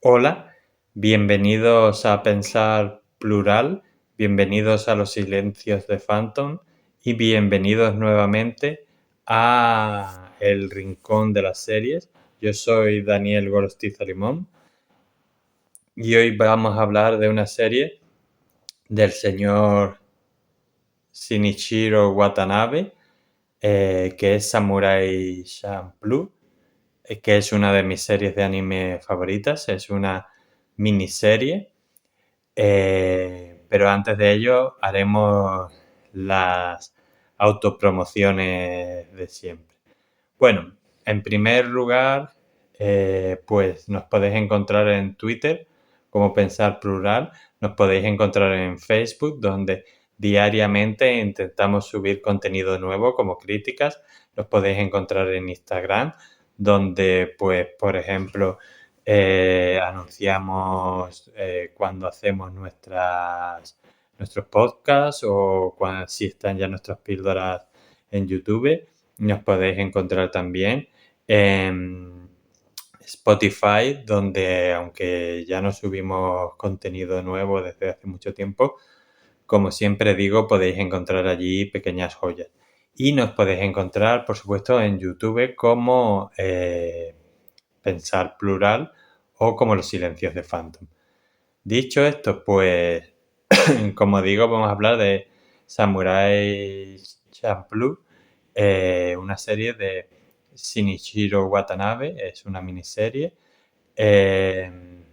Hola, bienvenidos a Pensar Plural, bienvenidos a los silencios de Phantom y bienvenidos nuevamente a El Rincón de las Series. Yo soy Daniel Gorostiza Limón y hoy vamos a hablar de una serie del señor Shinichiro Watanabe, que es Samurai Champloo, que es una de mis series de anime favoritas. Es una miniserie, pero antes de ello haremos las autopromociones de siempre. Bueno, en primer lugar, pues nos podéis encontrar en Twitter como Pensar Plural, nos podéis encontrar en Facebook, donde diariamente intentamos subir contenido nuevo como críticas. Nos podéis encontrar en Instagram, donde, pues, por ejemplo, anunciamos cuando hacemos nuestros podcasts o si están ya nuestras píldoras en YouTube. Nos podéis encontrar también en Spotify, donde aunque ya no subimos contenido nuevo desde hace mucho tiempo, como siempre digo, podéis encontrar allí pequeñas joyas. Y nos podéis encontrar, por supuesto, en YouTube como Pensar Plural o como Los Silencios de Phantom. Dicho esto, pues, como digo, vamos a hablar de Samurai Champloo, una serie de Shinichiro Watanabe, es una miniserie. Pero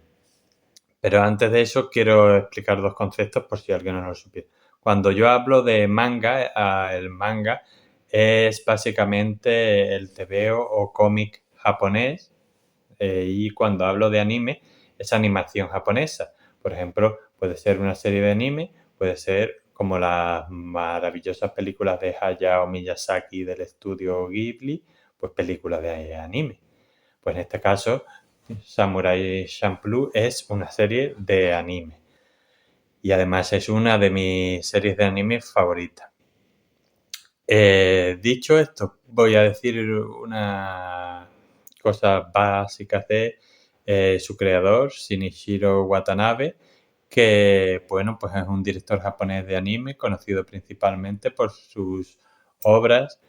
antes de eso quiero explicar dos conceptos por si alguien no lo supiera. Cuando yo hablo de manga, el manga es básicamente el tebeo o cómic japonés, y cuando hablo de anime es animación japonesa. Por ejemplo, puede ser una serie de anime, puede ser como las maravillosas películas de Hayao Miyazaki del estudio Ghibli, pues películas de anime. Pues en este caso, Samurai Champloo es una serie de anime. Y además es una de mis series de anime favoritas. Dicho esto, voy a decir unas cosas básicas de su creador, Shinichiro Watanabe, que, bueno, pues es un director japonés de anime conocido principalmente por sus obras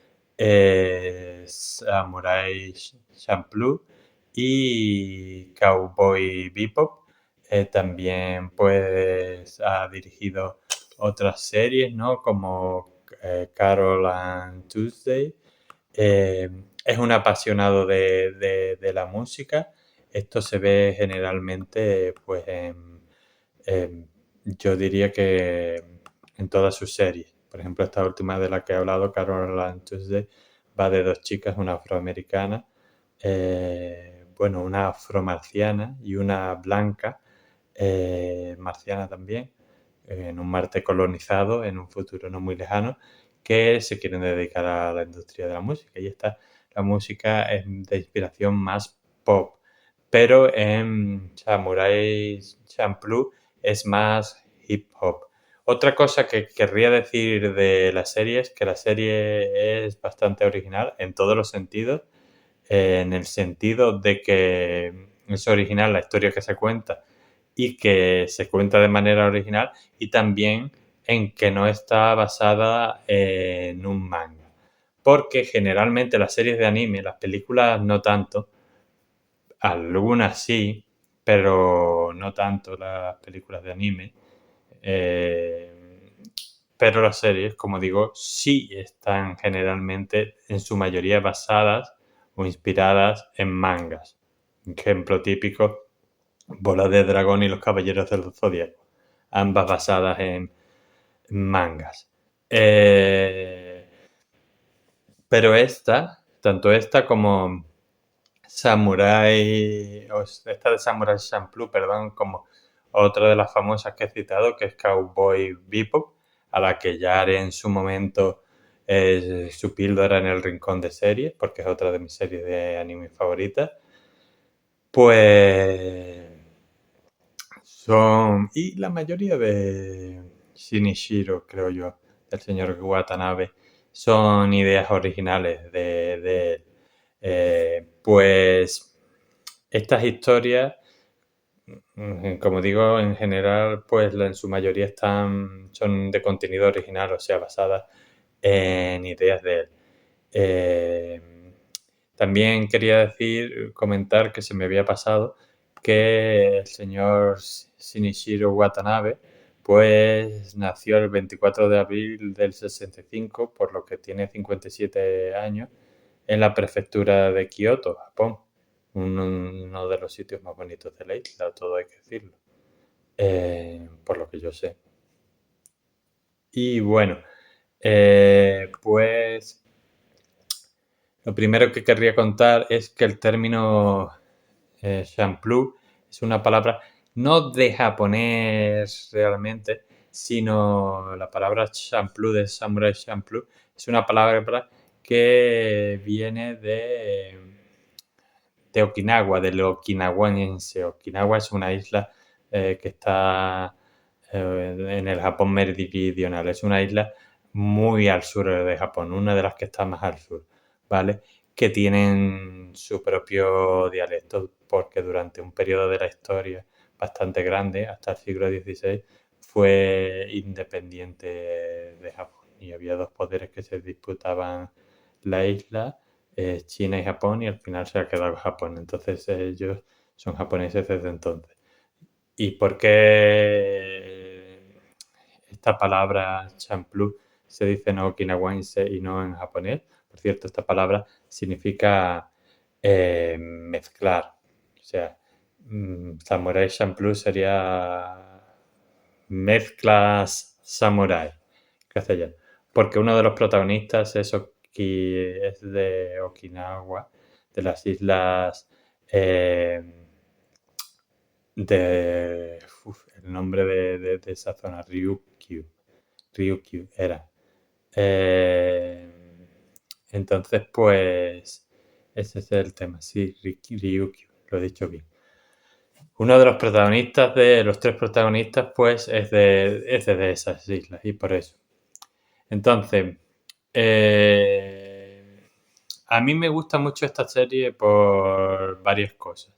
Samurai Champloo y Cowboy Bebop. También pues ha dirigido otras series, ¿no? Como Carol and Tuesday. Es un apasionado de la música. Esto se ve generalmente, pues, yo diría que en todas sus series. Por ejemplo, esta última de la que he hablado, Carol and Tuesday, va de dos chicas, una afroamericana, bueno, una afromarciana y una blanca, marciana también, en un Marte colonizado, en un futuro no muy lejano, que se quieren dedicar a la industria de la música. Y la música es de inspiración más pop, pero en Samurai Champloo es más hip hop. Otra cosa que querría decir de la serie es que la serie es bastante original en todos los sentidos, en el sentido de que es original la historia que se cuenta y que se cuenta de manera original, y también en que no está basada en un manga. Porque generalmente las series de anime, las películas no tanto, algunas sí, pero no tanto las películas de anime. Pero las series, como digo, sí están generalmente en su mayoría basadas o inspiradas en mangas. Ejemplo típico, Bola de Dragón y los Caballeros del Zodiaco, ambas basadas en mangas. Pero tanto esta como esta de Samurai Champloo, perdón, como otra de las famosas que he citado, que es Cowboy Bebop, a la que ya haré en su momento su píldora en el rincón de series, porque es otra de mis series de anime favoritas. Pues y la mayoría de Shinichiro, creo yo, del señor Watanabe, son ideas originales de él. Pues estas historias, como digo, en general, pues en su mayoría son de contenido original, o sea, basadas en ideas de él. También quería comentar que se me había pasado que el señor Shinichiro Watanabe pues nació el 24 de abril del 65, por lo que tiene 57 años, en la prefectura de Kioto, Japón. Uno de los sitios más bonitos de la isla, todo hay que decirlo, por lo que yo sé. Y bueno, pues lo primero que querría contar es que el término Champloo es una palabra no de japonés realmente, sino la palabra Champloo, de Samurai Champloo, es una palabra que viene de Okinawa, del okinawense. Okinawa es una isla que está en el Japón meridional. Es una isla muy al sur de Japón, una de las que está más al sur, ¿vale? Que tienen su propio dialecto, porque durante un periodo de la historia bastante grande, hasta el siglo XVI, fue independiente de Japón y había dos poderes que se disputaban la isla, China y Japón, y al final se ha quedado Japón. Entonces ellos son japoneses desde entonces. ¿Y por qué esta palabra Champloo se dice en okinawense y no en japonés? Por cierto, esta palabra significa mezclar. O sea, Samurai Champloo sería mezclas samurai castellano. Porque uno de los protagonistas es de Okinawa, de las islas el nombre de esa zona, Ryukyu era. Entonces, pues, ese es el tema, sí, Ryukyu, lo he dicho bien. Uno de los protagonistas, de los tres protagonistas, pues, es de esas islas, y por eso. Entonces, a mí me gusta mucho esta serie por varias cosas.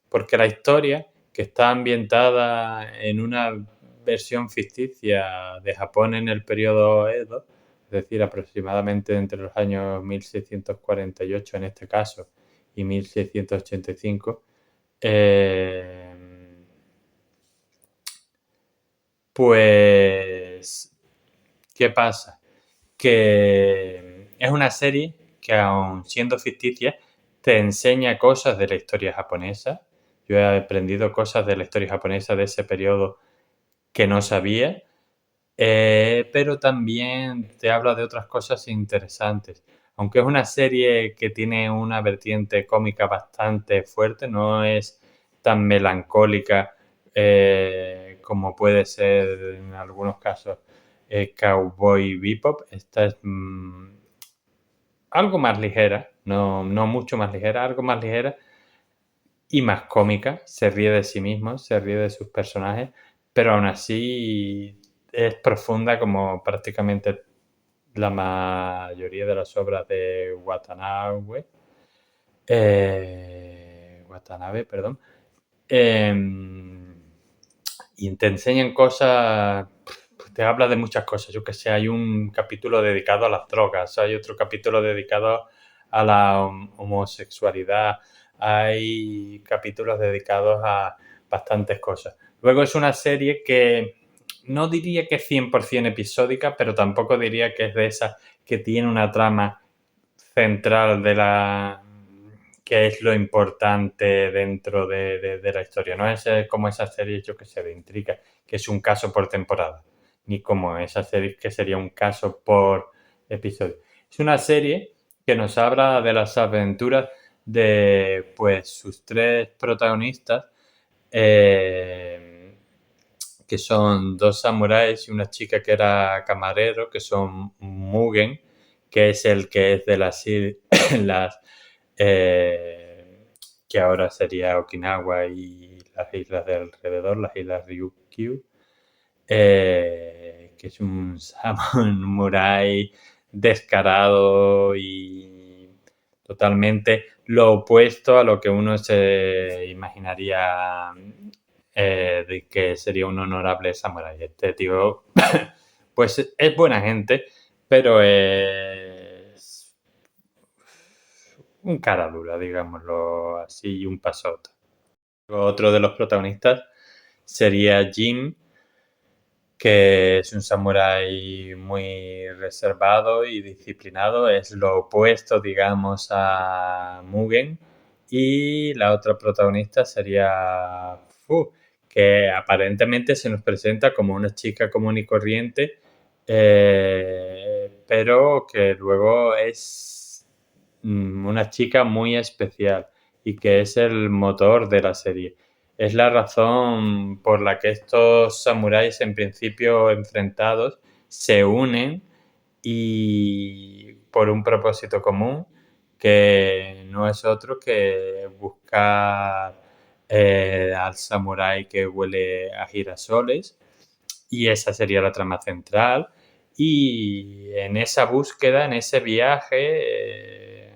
Porque la historia, que está ambientada en una versión ficticia de Japón en el periodo Edo, es decir, aproximadamente entre los años 1648 en este caso y 1685, pues, ¿qué pasa? Que es una serie que, aun siendo ficticia, te enseña cosas de la historia japonesa. Yo he aprendido cosas de la historia japonesa de ese periodo que no sabía, pero también te habla de otras cosas interesantes. Aunque es una serie que tiene una vertiente cómica bastante fuerte, no es tan melancólica como puede ser en algunos casos Cowboy Bebop. Esta es algo más ligera, no mucho más ligera, algo más ligera y más cómica. Se ríe de sí mismo, se ríe de sus personajes, pero aún así es profunda como prácticamente la mayoría de las obras de Watanabe. Watanabe, perdón. Y te enseñan cosas, te habla de muchas cosas. Yo que sé, hay un capítulo dedicado a las drogas, hay otro capítulo dedicado a la homosexualidad, hay capítulos dedicados a bastantes cosas. Luego es una serie que no diría que es 100% episódica, pero tampoco diría que es de esas que tiene una trama central que es lo importante dentro de la historia. No es como esas series, yo que sé, de intriga, que es un caso por temporada, ni como esas series que sería un caso por episodio. Es una serie que nos habla de las aventuras de pues sus tres protagonistas que son dos samuráis y una chica que era camarero, que son Mugen, que es el que es de las que ahora sería Okinawa y las islas de alrededor, las islas Ryukyu, que es un samurái descarado y totalmente lo opuesto a lo que uno se imaginaría de que sería un honorable samurái. Este tío, pues es buena gente, pero es un cara dura, digámoslo así, y un pasote. Otro de los protagonistas sería Jin, que es un samurái muy reservado y disciplinado, es lo opuesto, digamos, a Mugen. Y la otra protagonista sería Fu, que aparentemente se nos presenta como una chica común y corriente, pero que luego es una chica muy especial y que es el motor de la serie. Es la razón por la que estos samuráis, en principio enfrentados, se unen y por un propósito común, que no es otro que buscar al samurái que huele a girasoles, y esa sería la trama central. Y en esa búsqueda, en ese viaje,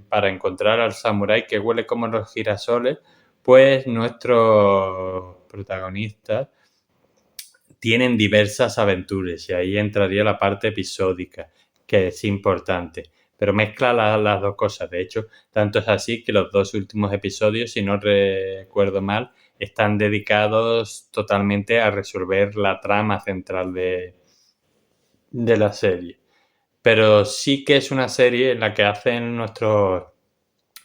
para encontrar al samurái que huele como los girasoles, pues nuestros protagonistas tienen diversas aventuras y ahí entraría la parte episódica, que es importante. Pero mezcla las dos cosas. De hecho, tanto es así que los dos últimos episodios, si no recuerdo mal, están dedicados totalmente a resolver la trama central de la serie. Pero sí que es una serie en la que hacen nuestros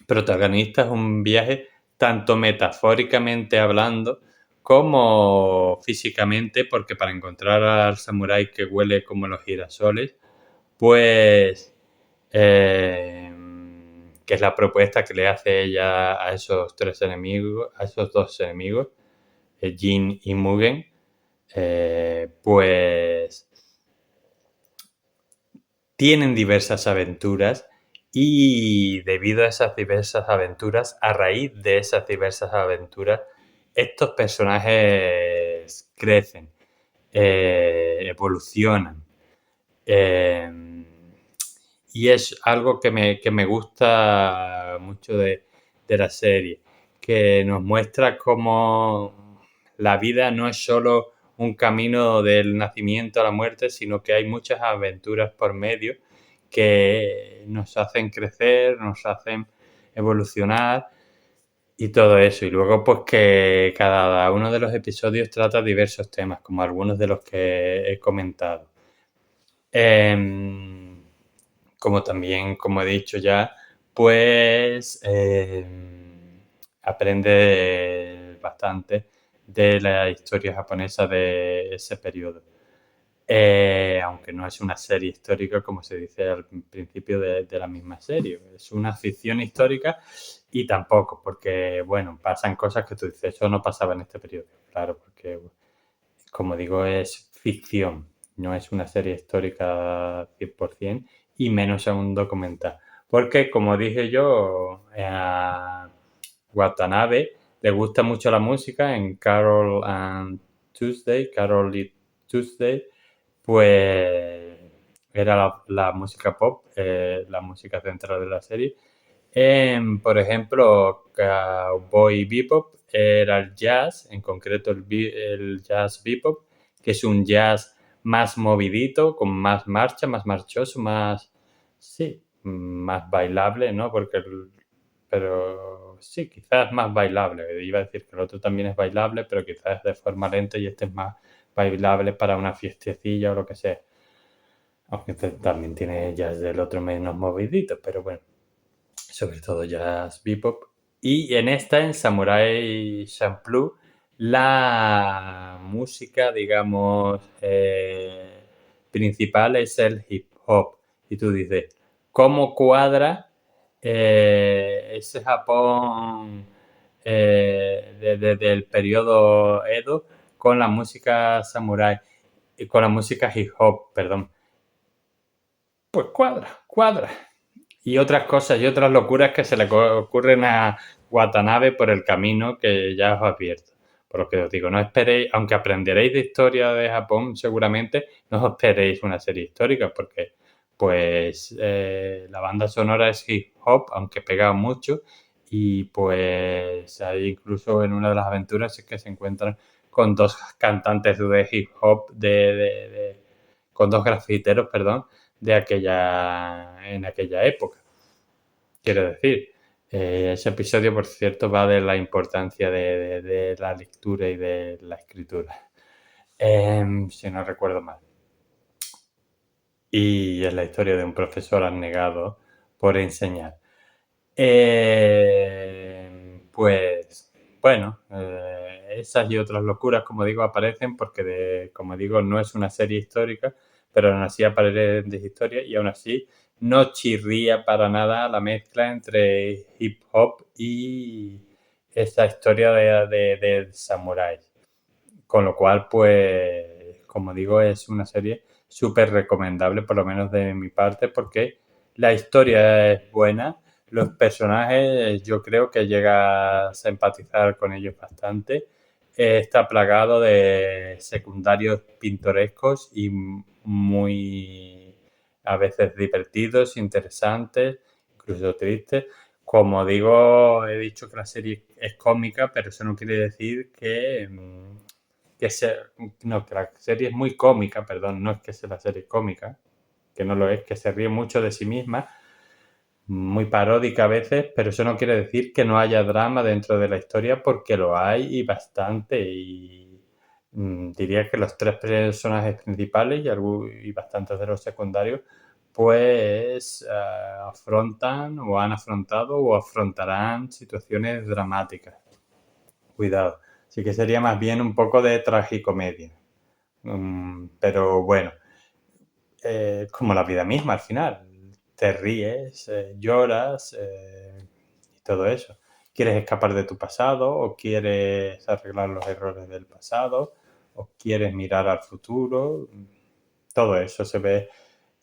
protagonistas un viaje tanto metafóricamente hablando como físicamente, porque para encontrar al samurái que huele como los girasoles, pues que es la propuesta que le hace ella a esos tres enemigos, a esos dos enemigos, Jin y Mugen, pues tienen diversas aventuras y debido a esas diversas aventuras, a raíz de esas diversas aventuras, estos personajes crecen, evolucionan. Y es algo que me gusta mucho de la serie, que nos muestra cómo la vida no es solo un camino del nacimiento a la muerte, sino que hay muchas aventuras por medio que nos hacen crecer, nos hacen evolucionar y todo eso. Y luego pues que cada uno de los episodios trata diversos temas, como algunos de los que he comentado. Como también, como he dicho ya, pues aprende bastante de la historia japonesa de ese periodo. Aunque no es una serie histórica como se dice al principio de la misma serie. Es una ficción histórica y tampoco, porque, bueno, pasan cosas que tú dices, eso no pasaba en este periodo. Claro, porque, como digo, es ficción, no es una serie histórica 100% y menos a un documental. Porque, como dije yo, a Watanabe le gusta mucho la música en Carol and Tuesday, Carol y Tuesday, pues era la música pop, la música central de la serie. Por ejemplo, Cowboy Bebop era el jazz, en concreto el jazz bebop, que es un jazz más movidito, con más marcha, más marchoso, más, sí, más bailable, ¿no? Pero sí, quizás más bailable. Iba a decir que el otro también es bailable, pero quizás de forma lenta y este es más bailable para una fiestecilla o lo que sea. Aunque también tiene jazz del otro menos movidito, pero bueno, sobre todo jazz bebop. Y en esta, en Samurai Champloo, la música, digamos, principal es el hip hop. Y tú dices, ¿cómo cuadra ese Japón del periodo Edo con la música samurai y con la música hip hop, perdón. Pues cuadra. Y otras cosas y otras locuras que se le ocurren a Watanabe por el camino que ya os advierto. Por lo que os digo, no esperéis, aunque aprenderéis de historia de Japón seguramente, no os esperéis una serie histórica porque pues la banda sonora es hip hop, aunque pega mucho y pues ahí incluso en una de las aventuras es que se encuentran con dos cantantes de hip hop, con dos grafiteros, perdón, en aquella época. Quiero decir, ese episodio, por cierto, va de la importancia de la lectura y de la escritura, si no recuerdo mal. Y es la historia de un profesor abnegado por enseñar. Pues bueno, esas y otras locuras, como digo, aparecen porque, como digo, no es una serie histórica, pero aún así aparecen de historia y aún así no chirría para nada la mezcla entre hip hop y esa historia del samurái. Con lo cual, pues, como digo, es una serie súper recomendable, por lo menos de mi parte, porque la historia es buena, los personajes yo creo que llegas a empatizar con ellos bastante. Está plagado de secundarios pintorescos y muy a veces divertidos, interesantes, incluso tristes. Como digo, he dicho que la serie es cómica, pero eso no quiere decir que la serie es muy cómica, perdón, no es que sea la serie cómica, que no lo es, que se ríe mucho de sí misma, muy paródica a veces, pero eso no quiere decir que no haya drama dentro de la historia, porque lo hay y bastante, y diría que los tres personajes principales y bastantes de los secundarios, pues afrontan o han afrontado o afrontarán situaciones dramáticas. Cuidado. Sí que sería más bien un poco de tragicomedia. Pero bueno, como la vida misma al final. Te ríes, lloras y todo eso. ¿Quieres escapar de tu pasado o quieres arreglar los errores del pasado o quieres mirar al futuro? Todo eso se ve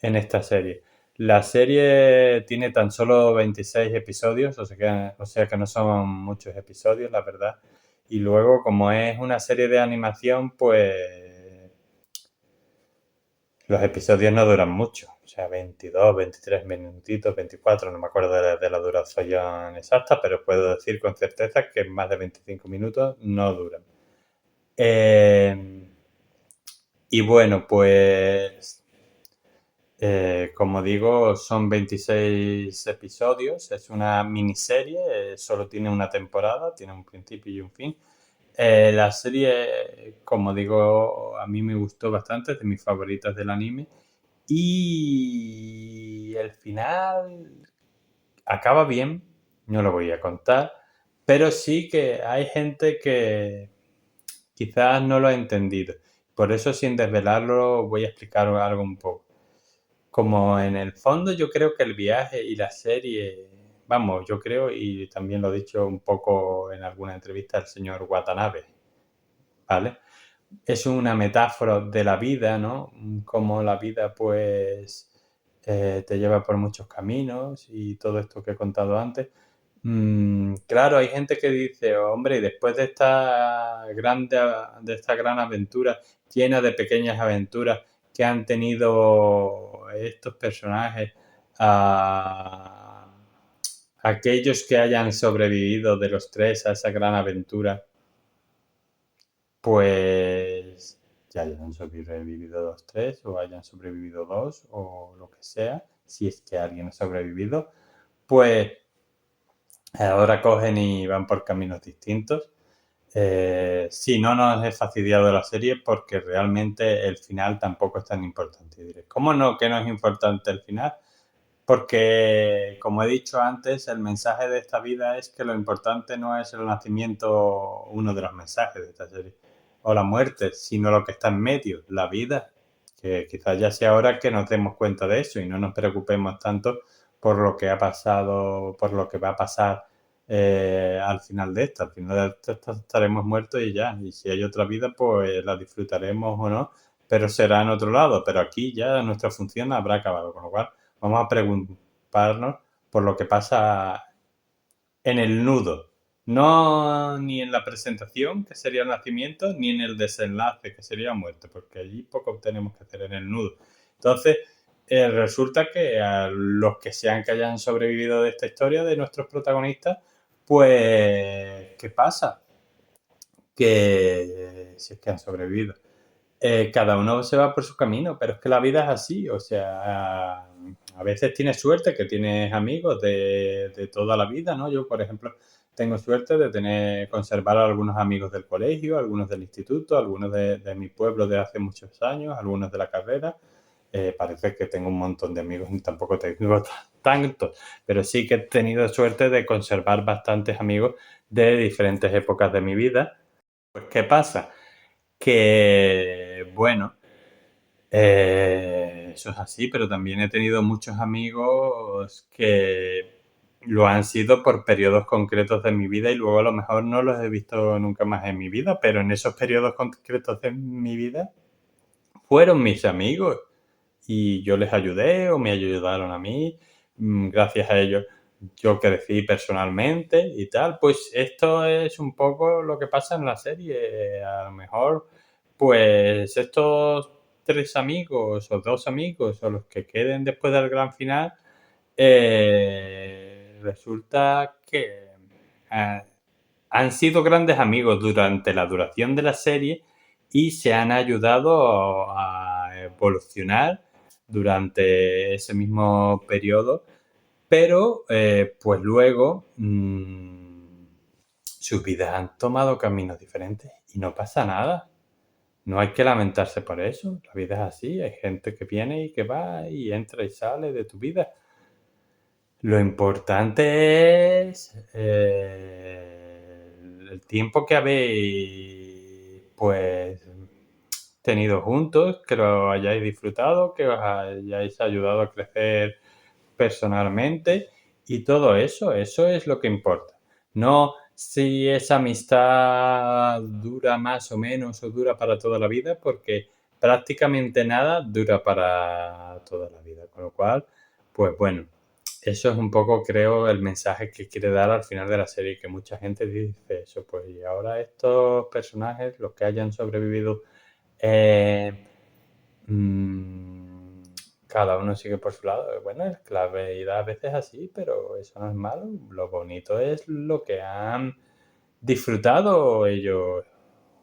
en esta serie. La serie tiene tan solo 26 episodios, o sea que no son muchos episodios, la verdad. Y luego, como es una serie de animación, pues los episodios no duran mucho. O sea, 22, 23 minutitos, 24, no me acuerdo de la duración exacta, pero puedo decir con certeza que más de 25 minutos no duran. Y bueno, pues como digo, son 26 episodios, es una miniserie, solo tiene una temporada, tiene un principio y un fin. La serie, como digo, a mí me gustó bastante, es de mis favoritas del anime. Y el final acaba bien, no lo voy a contar, pero sí que hay gente que quizás no lo ha entendido. Por eso, sin desvelarlo, voy a explicar algo un poco. Como en el fondo yo creo que el viaje y la serie, vamos, yo creo, y también lo he dicho un poco en alguna entrevista el señor Watanabe, ¿vale? Es una metáfora de la vida, ¿no? Como la vida, pues, te lleva por muchos caminos y todo esto que he contado antes. Claro, hay gente que dice, hombre, y después de esta gran aventura, llena de pequeñas aventuras que han tenido estos personajes, a aquellos que hayan sobrevivido de los tres a esa gran aventura, pues ya hayan sobrevivido los tres o hayan sobrevivido dos o lo que sea, si es que alguien ha sobrevivido, pues ahora cogen y van por caminos distintos. Sí, no nos he fastidiado la serie porque realmente el final tampoco es tan importante. Diré, ¿cómo no que no es importante el final? Porque, como he dicho antes, el mensaje de esta vida es que lo importante no es el nacimiento, uno de los mensajes de esta serie, o la muerte, sino lo que está en medio, la vida. Que quizás ya sea hora que nos demos cuenta de eso y no nos preocupemos tanto por lo que ha pasado, por lo que va a pasar al final de esto. Al final de esto estaremos muertos y ya. Y si hay otra vida, pues la disfrutaremos o no, pero será en otro lado. Pero aquí ya nuestra función habrá acabado. Con lo cual, vamos a preocuparnos por lo que pasa en el nudo. No ni en la presentación, que sería el nacimiento, ni en el desenlace, que sería muerte, porque allí poco tenemos que hacer en el nudo. Entonces, resulta que a los que sean que hayan sobrevivido de esta historia, de nuestros protagonistas, pues, ¿qué pasa? Que si es que han sobrevivido, cada uno se va por su camino, pero es que la vida es así, o sea, a veces tienes suerte que tienes amigos de toda la vida, ¿no? Yo, por ejemplo, tengo suerte de conservar a algunos amigos del colegio, algunos del instituto, algunos de mi pueblo de hace muchos años, algunos de la carrera. Parece que tengo un montón de amigos, y tampoco tengo tantos, pero sí que he tenido suerte de conservar bastantes amigos de diferentes épocas de mi vida. Pues, ¿qué pasa? Que, bueno, eso es así, pero también he tenido muchos amigos que lo han sido por periodos concretos de mi vida y luego a lo mejor no los he visto nunca más en mi vida, pero en esos periodos concretos de mi vida fueron mis amigos y yo les ayudé o me ayudaron a mí. Gracias a ellos yo crecí personalmente y tal. Pues esto es un poco lo que pasa en la serie. A lo mejor, pues estos 3 amigos o 2 amigos o los que queden después del gran final, resulta que han sido grandes amigos durante la duración de la serie y se han ayudado a evolucionar durante ese mismo periodo, pero pues luego sus vidas han tomado caminos diferentes y no pasa nada. No hay que lamentarse por eso. La vida es así. Hay gente que viene y que va y entra y sale de tu vida. Lo importante es el tiempo que habéis pues tenido juntos, que lo hayáis disfrutado, que os hayáis ayudado a crecer personalmente y todo eso es lo que importa. No si esa amistad dura más o menos o dura para toda la vida, porque prácticamente nada dura para toda la vida. Con lo cual, pues bueno, eso es un poco, creo, el mensaje que quiere dar al final de la serie, que mucha gente dice eso, pues y ahora estos personajes, los que hayan sobrevivido, eh, mmm, cada uno sigue por su lado. Bueno, es que la vida a veces es así, pero eso no es malo. Lo bonito es lo que han disfrutado ellos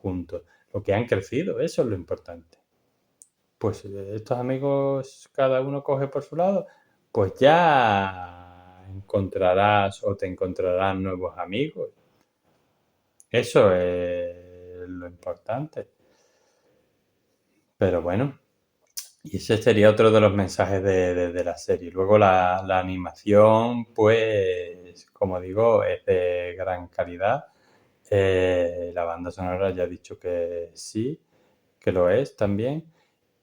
juntos, lo que han crecido, eso es lo importante. Pues estos amigos, cada uno coge por su lado, pues ya encontrarás o te encontrarán nuevos amigos. Eso es lo importante. Pero bueno, y ese sería otro de los mensajes de la serie. Luego la animación, pues, como digo, es de gran calidad. La banda sonora ya he dicho que sí, que lo es también.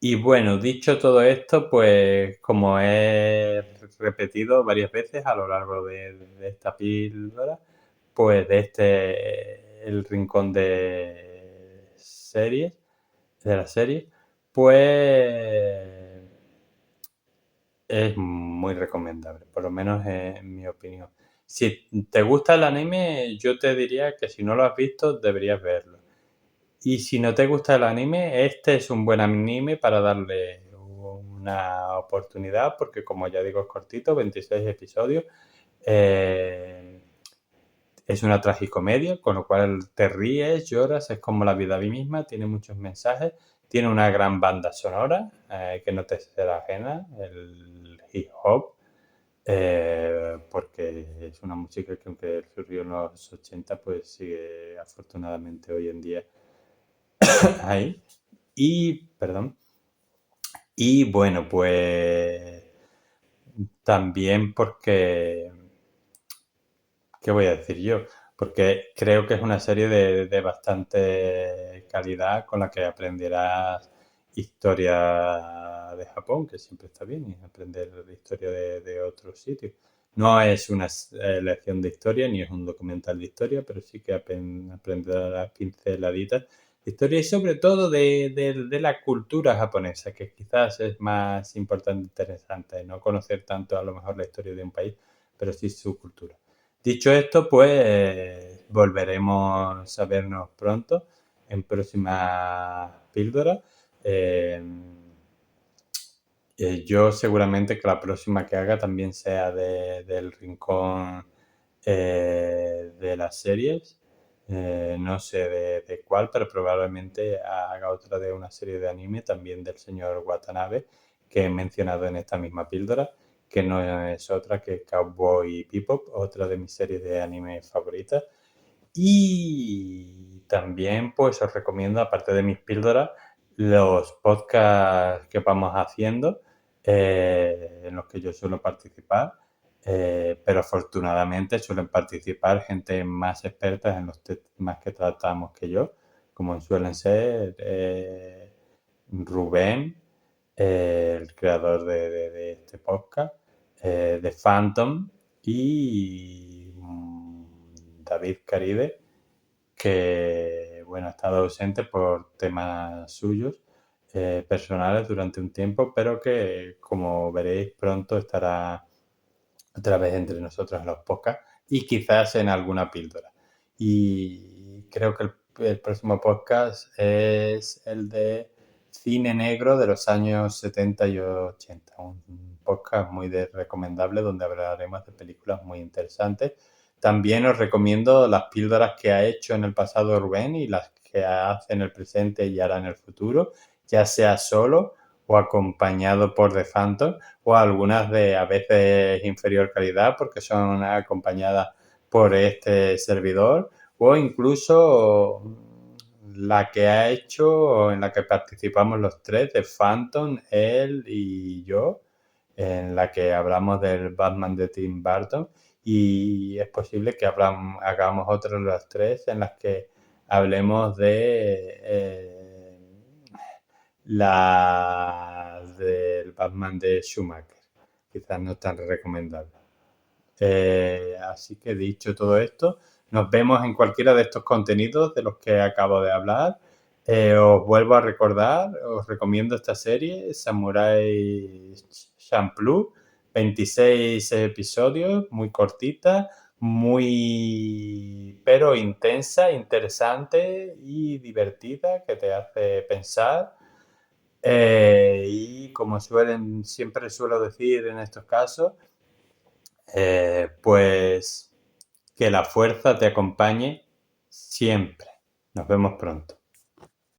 Y bueno, dicho todo esto, pues como he repetido varias veces a lo largo de esta píldora, pues de el rincón de la serie, pues es muy recomendable, por lo menos en mi opinión. Si te gusta el anime, yo te diría que si no lo has visto, deberías verlo. Y si no te gusta el anime, este es un buen anime para darle una oportunidad, porque como ya digo, es cortito, 26 episodios. Es una tragicomedia, con lo cual te ríes, lloras, es como la vida a mí misma, tiene muchos mensajes, tiene una gran banda sonora que no te será ajena, el hip hop, porque es una música que aunque surgió en los 80, pues sigue afortunadamente hoy en día ahí. Perdón, y bueno, pues también porque, ¿qué voy a decir yo? Porque creo que es una serie de bastante calidad con la que aprenderás historia de Japón, que siempre está bien, y aprender la historia de otros sitios. No es una lección de historia ni es un documental de historia, pero sí que aprenderá las pinceladitas de historia y sobre todo de la cultura japonesa, que quizás es más importante e interesante, no conocer tanto a lo mejor la historia de un país, pero sí su cultura. Dicho esto, pues volveremos a vernos pronto en próximas píldoras. Eh, yo seguramente que la próxima que haga también sea del rincón de las series. No sé de cuál, pero probablemente haga otra de una serie de anime también del señor Watanabe, que he mencionado en esta misma píldora, que no es otra que Cowboy Bebop, otra de mis series de anime favoritas. Y también pues os recomiendo, aparte de mis píldoras, los podcasts que vamos haciendo, en los que yo suelo participar, pero afortunadamente suelen participar gente más experta en los temas que tratamos que yo, como suelen ser Rubén, el creador de este podcast, de Phantom y David Caribe, que bueno, ha estado ausente por temas suyos personales durante un tiempo, pero que como veréis pronto estará otra vez entre nosotros en los podcasts y quizás en alguna píldora. Y creo que el próximo podcast es el de cine negro de los años 70 y 80. Un podcast muy recomendable donde hablaremos de películas muy interesantes. También os recomiendo las píldoras que ha hecho en el pasado Rubén y las que hace en el presente y hará en el futuro, ya sea solo o acompañado por The Phantom, o algunas de a veces inferior calidad porque son acompañadas por este servidor, o incluso la que ha hecho, en la que participamos los tres, de Phantom, él y yo, en la que hablamos del Batman de Tim Burton, y es posible que hagamos otras las tres en las que hablemos de las del Batman de Schumacher, quizás no tan recomendable. Así que dicho todo esto, nos vemos en cualquiera de estos contenidos de los que acabo de hablar. Os vuelvo a recordar, os recomiendo esta serie, Samurai Champloo, 26 episodios, muy cortita, muy pero intensa, interesante y divertida, que te hace pensar. Y como siempre suelo decir en estos casos, pues que la fuerza te acompañe siempre. Nos vemos pronto.